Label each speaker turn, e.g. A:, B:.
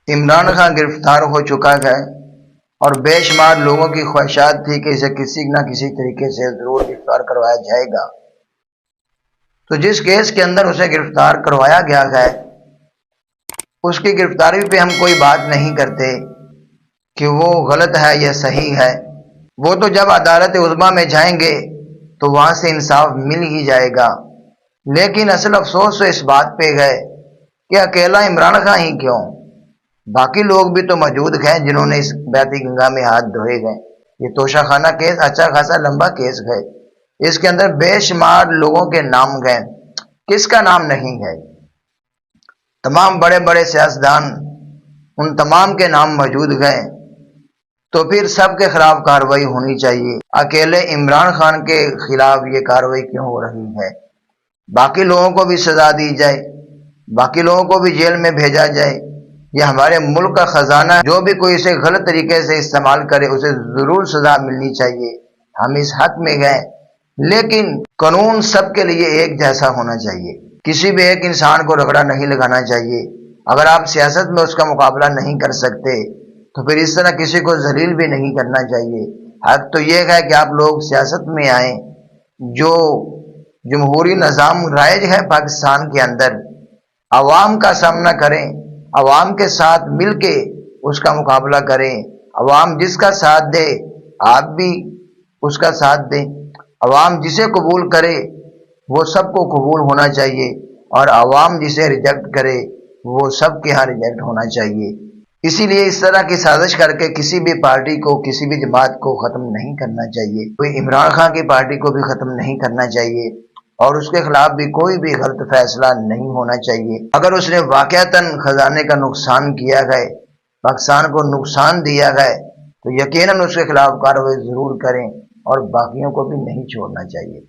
A: عمران خان گرفتار ہو چکا ہے اور بے شمار لوگوں کی خواہشات تھی کہ اسے کسی نہ کسی طریقے سے ضرور گرفتار کروایا جائے گا۔ تو جس کیس کے اندر اسے گرفتار کروایا گیا ہے اس کی گرفتاری پہ ہم کوئی بات نہیں کرتے کہ وہ غلط ہے یا صحیح ہے، وہ تو جب عدالت عظمیٰ میں جائیں گے تو وہاں سے انصاف مل ہی جائے گا۔ لیکن اصل افسوس تو اس بات پہ ہے کہ اکیلا عمران خان ہی کیوں، باقی لوگ بھی تو موجود ہیں جنہوں نے اس بیعتی گنگا میں ہاتھ دھوئے گئے۔ یہ توشہ خانہ کیس اچھا خاصا لمبا کیس ہے، اس کے اندر بے شمار لوگوں کے نام گئے، کس کا نام نہیں ہے؟ تمام بڑے بڑے سیاستدان، ان تمام کے نام موجود گئے، تو پھر سب کے خلاف کارروائی ہونی چاہیے۔ اکیلے عمران خان کے خلاف یہ کارروائی کیوں ہو رہی ہے؟ باقی لوگوں کو بھی سزا دی جائے، باقی لوگوں کو بھی جیل میں بھیجا جائے۔ یہ ہمارے ملک کا خزانہ ہے، جو بھی کوئی اسے غلط طریقے سے استعمال کرے اسے ضرور سزا ملنی چاہیے، ہم اس حق میں گئے۔ لیکن قانون سب کے لیے ایک جیسا ہونا چاہیے، کسی بھی ایک انسان کو رگڑا نہیں لگانا چاہیے۔ اگر آپ سیاست میں اس کا مقابلہ نہیں کر سکتے تو پھر اس طرح کسی کو ذلیل بھی نہیں کرنا چاہیے۔ حق تو یہ ہے کہ آپ لوگ سیاست میں آئیں، جو جمہوری نظام رائج ہے پاکستان کے اندر، عوام کا سامنا کریں، عوام کے ساتھ مل کے اس کا مقابلہ کریں۔ عوام جس کا ساتھ دے آپ بھی اس کا ساتھ دیں، عوام جسے قبول کرے وہ سب کو قبول ہونا چاہیے، اور عوام جسے ریجیکٹ کرے وہ سب کے ہاں ریجیکٹ ہونا چاہیے۔ اسی لیے اس طرح کی سازش کر کے کسی بھی پارٹی کو، کسی بھی جماعت کو ختم نہیں کرنا چاہیے۔ کوئی عمران خان کی پارٹی کو بھی ختم نہیں کرنا چاہیے، اور اس کے خلاف بھی کوئی بھی غلط فیصلہ نہیں ہونا چاہیے۔ اگر اس نے واقعتاً خزانے کا نقصان کیا ہے، پاکستان کو نقصان دیا ہے، تو یقیناً اس کے خلاف کارروائی ضرور کریں، اور باقیوں کو بھی نہیں چھوڑنا چاہیے۔